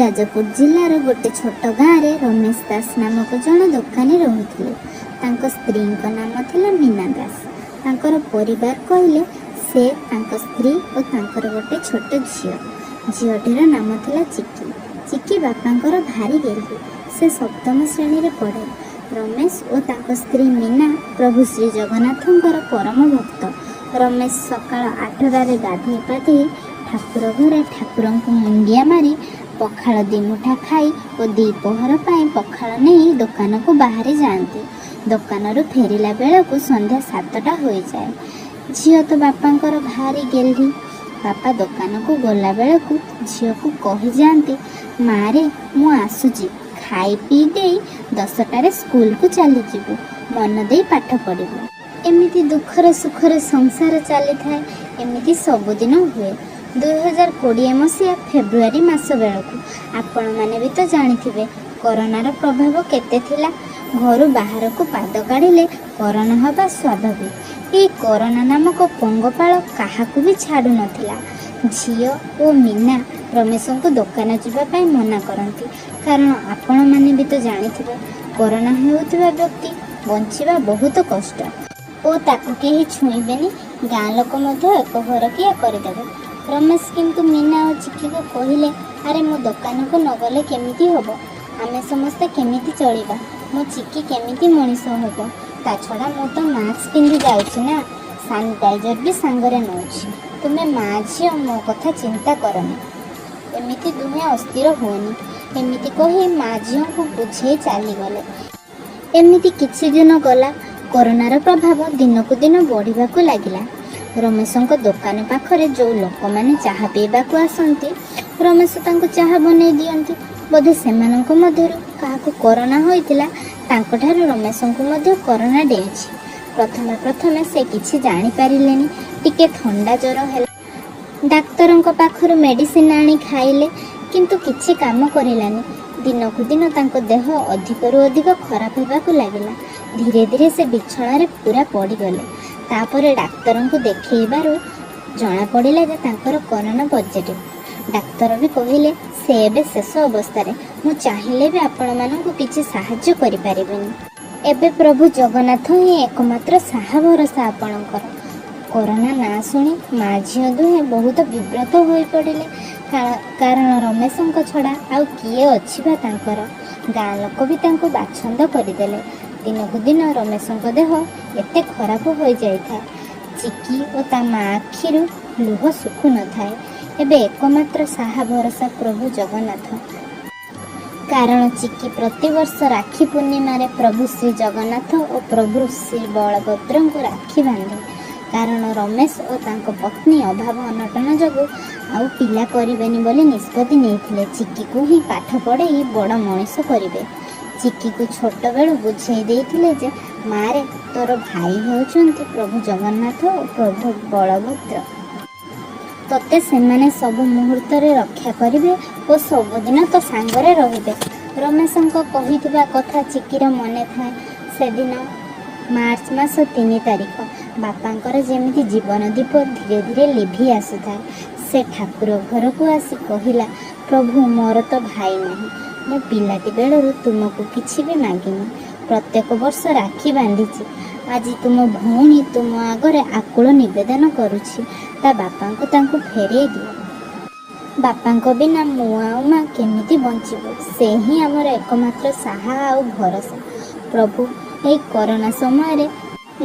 ଯାଜପୁର ଜିଲ୍ଲାର गोटे छोट गाँव में रमेश दास नामक जड़े दोकानी रोते। स्त्री नाम थिला मीना दास। तांकर परिवार कहले से स्त्री और गोटे छोट झीटीर नाम थिला चिकी। चिकी बापांकर भारी गेली। से सप्तम श्रेणी रे पढ़े। रमेश और स्त्री मीना प्रभु श्री जगन्नाथंकर परम भक्त। रमेश सकाळ 8टारे गाधे पाधे ठाकुर घरे ठाकुर को मुंडिया मारी पखाल दिमुठा खाई और द्विपहर पाई पखाल नहीं दुकान को बाहरी जाती। दुकान फेरला बेला को संध्या 7टा हो जाए। झील तो बापांकर भारी गेली। बापा दुकान को गला बेला को झील को कही जाती, मारे मु आसुची खाई पी दे 10टारे स्कूल को चली जीवु, मन दे पाठ पढ़ू। एमिति दुखरे सुखरे संसार चली थाए। एमिति सबुदिन हुए। 2020 मसीहा फेब्रुआरी मास बेलू आपण मैंने भी तो जानी कोरोनार प्रभाव केते थिला। घर बाहर को पाद काढ़िले कोरोना हवा स्वाभाविक। ये कोरोना नामक पंगपाल काहाकू भी छाड़ू नथिला। झील और मीना रमेश को दुकान जावाई मना करती, कारण आपण मैंने भी तो जानी कोरोना होउथिबा व्यक्ति बंचिबा बहुत कष्ट और ताकू केही छुईबेनी। गाँ लोक एक घर किया करदेवे। रमेश किंतु मीना और चिकी को कहले, अरे मो दुकान को न गले केमिति होबो, आमे समस्ते केमिति चलिबा, मो चिकी केमिति मनीष होबो। ता छड़ा मो तो मास्क पिंधि जाउछि ना, सैनिटाइजर भी सांगरे नउछि। तुमे माँ झील मो कथा चिंता करनी, एमिति दुहे अस्थिर होनी। एमिति कही माँ झील को बुझे चली गले। एमिति किछि दिन गला। कोरोनार प्रभाव दिन को दिन बढ़िबा को लागिला। रमेश दुकान पाखरे जो लोक मैंने चाह पीवा को आसती, रमेश तांको चाह बनै दियंती। बोधे सेमानंको मध्यरु काहाकू कोरोना होइतिला, तांको ठारू रमेश को मध्य कोरोना डेइछि। प्रथमे से किछि जानि पारिलेनी। टिके थंडा ज्वर हैला। डाक्तरंको पाखरु मेडिसिन आनी खाइले, किंतु किछि काम करिलानी। दिन को दिन तांको देह अधिकरु अधिक खराब होबाकू लागिला। धीरे धीरे से बिछणारे पूरा पड़गले। तापरे डाक्तर को देखैबारु जना पड़िला जे तांकर कोरोना पॉजिटिव। डाक्तर भी कहले से एबे शेष अवस्था रे, मु चाहिले भी आपण मानकु किछि सहाय्य करि परिबेनी। एबे प्रभु जगन्नाथ ही एकमात्र साहा भरोसा आपणकर। कोरोना ना सुनी माँ झील दुहे बहुत विव्रत हो पड़िले, कारण रमेशंक छड़ा आउ किए अछि बा तांकर। गाँ लोक भी तांको बाछंद करदेले। दिन को दिन रमेशंक देह एते खराब हो जाए। चिकी और ता माँ आखिरु लुह सुखु न थाए। एबे एकमात्र साहा भरोसा प्रभु जगन्नाथ। कारण चिकी प्रतिवर्ष राखी पूर्णिमा रे प्रभु श्री जगन्नाथ और प्रभु श्री बलभद्र को राखी बांधे। कारण रमेश और तांको पत्नी अभाव अनटन जगु आउ पिला करिबेनी बोली निष्पत्ति नेइथिले। चिकी को ही पाठ पढ़ाई बड़ मनीष करिवे। चिकी को छोट बेलू बुझे देइथिले जे मारे तोर भाई होउचंती प्रभु जगन्नाथ और प्रभु बलभद्र। तते सेमाने सब मुहूर्त रे रक्षा करिवे और सबदिन तो सांगरे रहिबे। रमेशंको कहिथिबा कथा चिकीर मने थाए। से दिन मार्च मास 3 तारिख बापांकर जेमिति जीवन दीप धीरे धीरे लिभि आसुଥାଏ। से ठाकुर घर को आसी कहिला, प्रभु मोर तो भाई नहीं, मो पिलाटी बेलू तुमको किछि भी मागिनी। प्रत्येक वर्ष राखी बांधिछि। आज तुम भौणी तुम आगरे आकुल निवेदन करुछि, ता बापांको तांको फेरे दियो। बापांको बिना मु आ माँ केमिति बंचिबो। से ही आमर एकमात्र साहा आउ भरोसा। प्रभु ए कोरोना समय रे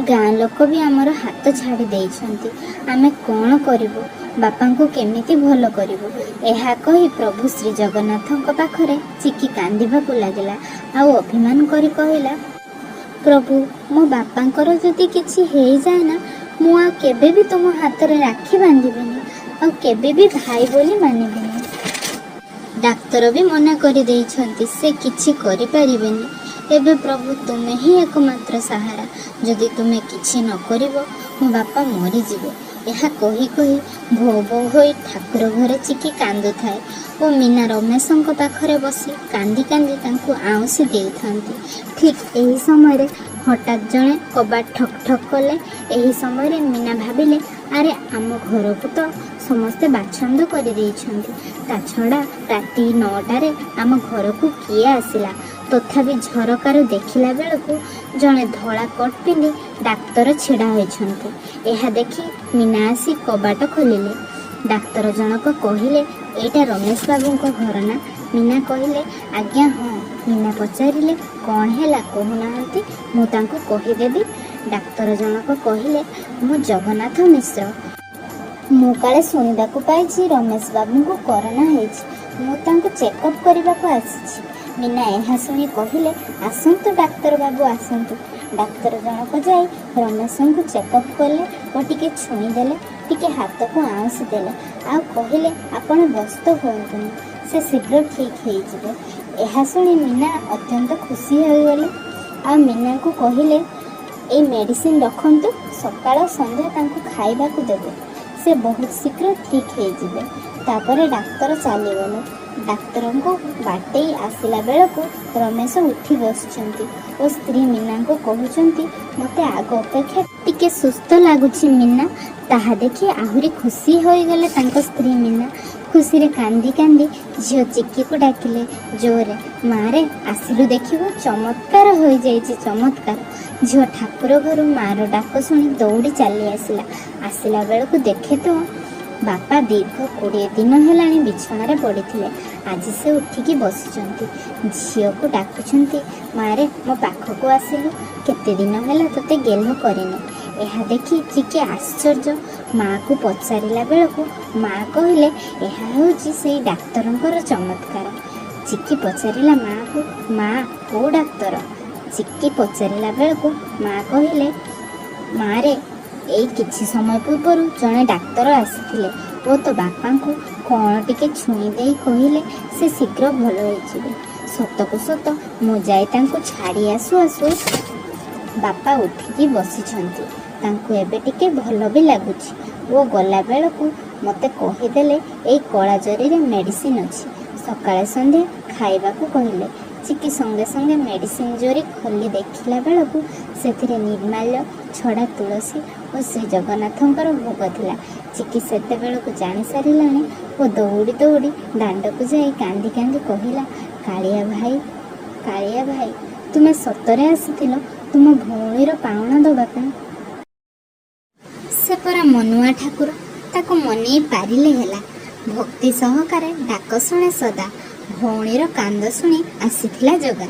गाँ लोक भी आमर हाथ छाड़ी देइछंती। आमे कोन करिवो, बापांको केमिति भलो करिवो। एहा कही प्रभु श्री जगन्नाथंको पाखरे चिकी कांदिबाकू लागिला। आउ अभिमान करी कहिला, प्रभु मो बापांकर जदि किछि हेइ जाए ना, मु आ केबे भी तुम हाथ रे राखी बांधिबेनी, आ केबे भी भाई बोली मानिबेनी। डाक्तर भी मना करि देइछंती, से किछि करि परिबेनी। एबे प्रभु तुमे ही एकमात्र सहारा। जदि तुमे किछि न करिवो मो बापा मरी जिवे। यह कही कही भो भो होई ठाकुर घरे चिकी कांदु थाए और मीना रमेशंक पाखरे बसी कांदी कांदी तांकु आउसी देइथांती। ठीक एही समय रे हठात जणे कबाट ठक ठक कले। एही समय रे मीना भाबिले ଆରେ ଆମ ଘରକୁ ତ ସମସ୍ତେ ବାଛନ୍ଦ କରିଦେଇଛନ୍ତି, ତା ଛଡ଼ା ରାତି 9ଟାରେ ଆମ ଘରକୁ କିଏ ଆସିଲା? ତଥାପି ଝରକାରୁ ଦେଖିଲା ବେଳକୁ ଜଣେ ଧଳା କୋଟ୍ ପିନ୍ଧି ଡାକ୍ତର ଛିଡ଼ା ହୋଇଛନ୍ତି। ଏହା ଦେଖି ମୀନା ଆସି କବାଟ ଖୋଲିଲେ। ଡାକ୍ତର ଜଣକ କହିଲେ, ଏଇଟା ରମେଶ ବାବୁଙ୍କ ଘର ନା? ମୀନା କହିଲେ, ଆଜ୍ଞା ହଁ। ମୀନା ପଚାରିଲେ, କ'ଣ ହେଲା କହୁନାହାନ୍ତି, ମୁଁ ତାଙ୍କୁ କହିଦେବି। ଡାକ୍ତର ଜଣକ କହିଲେ, ମୁଁ ଜଗନ୍ନାଥ ମିଶ୍ର। ମୁଁ କାଳେ ଶୁଣିବାକୁ ପାଇଛି ରମେଶ ବାବୁଙ୍କୁ କରୋନା ହେଇଛି, ମୁଁ ତାଙ୍କୁ ଚେକଅପ୍ କରିବାକୁ ଆସିଛି। ମୀନା ଏହା ଶୁଣି କହିଲେ, ଆସନ୍ତୁ ଡାକ୍ତର ବାବୁ ଆସନ୍ତୁ। ଡାକ୍ତର ଜଣକ ଯାଇ ରମେଶଙ୍କୁ ଚେକଅପ୍ କଲେ ଓ ଟିକେ ଛୁଇଁଦେଲେ, ଟିକେ ହାତକୁ ଆଉଁସି ଦେଲେ, ଆଉ କହିଲେ, ଆପଣ ବ୍ୟସ୍ତ ହୁଅନ୍ତୁନି, ସେ ଶୀଘ୍ର ଠିକ୍ ହେଇଯିବେ। ଏହା ଶୁଣି ମୀନା ଅତ୍ୟନ୍ତ ଖୁସି ହୋଇଗଲେ। ଆଉ ମୀନାଙ୍କୁ କହିଲେ, ଏଇ ମେଡ଼ିସିନ୍ ରଖନ୍ତୁ, ସକାଳ ସନ୍ଧ୍ୟା ତାଙ୍କୁ ଖାଇବାକୁ ଦେବେ, ସେ ବହୁତ ଶୀଘ୍ର ଠିକ୍ ହେଇଯିବେ। ତାପରେ ଡାକ୍ତର ଚାଲିଗଲେ। ଡାକ୍ତରଙ୍କୁ ବାଟେଇ ଆସିଲା ବେଳକୁ ରମେଶ ଉଠି ବସିଛନ୍ତି ଓ ସ୍ତ୍ରୀ ମୀନାଙ୍କୁ କହୁଛନ୍ତି, ମୋତେ ଆଗ ଅପେକ୍ଷା ଟିକେ ସୁସ୍ଥ ଲାଗୁଛି ମୀନା। ତାହା ଦେଖି ଆହୁରି ଖୁସି ହୋଇଗଲେ ତାଙ୍କ ସ୍ତ୍ରୀ ମୀନା। ଖୁସିରେ କାନ୍ଦି କାନ୍ଦି ଝିଅ ଚିକିକୁ ଡାକିଲେ ଜୋରେ, ମାରେ ଆସିଲୁ ଦେଖିବୁ, ଚମତ୍କାର ହୋଇଯାଇଛି ଚମତ୍କାର। ଝିଅ ଠାକୁର ଘରୁ ମାର ଡାକ ଶୁଣି ଦୌଡ଼ି ଚାଲି ଆସିଲା। ଆସିଲା ବେଳକୁ ଦେଖେ ତ ବାପା ଦୀର୍ଘ 20 ଦିନ ହେଲାଣି ବିଛଣାରେ ପଡ଼ିଥିଲେ। ଆଜି ସେ ଉଠିକି ବସିଛନ୍ତି। ଝିଅକୁ ଡାକୁଛନ୍ତି, ମାରେ ମୋ ପାଖକୁ ଆସିଲୁ, କେତେ ଦିନ ହେଲା ତୋତେ ଗେହ୍ଲ କରିନି। ଏହା ଦେଖି ଚିକି ଆଶ୍ଚର୍ଯ୍ୟ। ମାଆକୁ ପଚାରିଲା ବେଳକୁ ମାଆ କହିଲେ, ଏହା ହେଉଛି ସେଇ ଡାକ୍ତରଙ୍କର ଚମତ୍କାର। ଚିକି ପଚାରିଲା ମାଆକୁ, ମାଆ କୋଉ ଡାକ୍ତର? ଚିକି ପଚାରିଲା ବେଳକୁ ମାଆ କହିଲେ, ମାରେ ଏଇ କିଛି ସମୟ ପୂର୍ବରୁ ଜଣେ ଡାକ୍ତର ଆସିଥିଲେ ଓ ତୋ ବାପାଙ୍କୁ କ'ଣ ଟିକେ ଛୁଇଁ ଦେଇ କହିଲେ ସେ ଶୀଘ୍ର ଭଲ ହେଇଯିବେ। ସତକୁ ସତ ମୁଁ ଯାଇ ତାଙ୍କୁ ଛାଡ଼ି ଆସୁ ଆସୁ ବାପା ଉଠିକି ବସିଛନ୍ତି। ତାଙ୍କୁ ଏବେ ଟିକେ ଭଲ ବି ଲାଗୁଛି ଓ ଗଲା ବେଳକୁ ମୋତେ କହିଦେଲେ ଏଇ କଳା ଜରିରେ ମେଡ଼ିସିନ୍ ଅଛି, ସକାଳେ ସନ୍ଧ୍ୟା ଖାଇବାକୁ କହିଲେ। ଚିକି ସଙ୍ଗେ ସଙ୍ଗେ ମେଡ଼ିସିନ୍ ଜରି ଖୋଲି ଦେଖିଲା ବେଳକୁ ସେଥିରେ ନିର୍ମାଲ୍ୟ ଛଡ଼ା ତୁଳସୀ ଓ ଶ୍ରୀ ଜଗନ୍ନାଥଙ୍କର ଭୋଗ ଥିଲା। ଚିକି ସେତେବେଳକୁ ଜାଣିସାରିଲାଣି ଓ ଦୌଡ଼ି ଦୌଡ଼ି ଦାଣ୍ଡକୁ ଯାଇ କାନ୍ଦି କାନ୍ଦି କହିଲା, କାଳିଆ ଭାଇ, ତୁମେ ସତରେ ଆସିଥିଲ ତୁମ ଭଉଣୀର ପାଉଣା ଦେବା ପାଇଁ? ସେ ପରା ମନୁଆ ଠାକୁର, ତାକୁ ମନେଇ ପାରିଲେ ହେଲା। ଭକ୍ତି ସହକାରେ ଡାକ ଶୁଣେ ସଦା, ଭଉଣୀର କାନ୍ଦ ଶୁଣି ଆସିଥିଲା ଜଗା।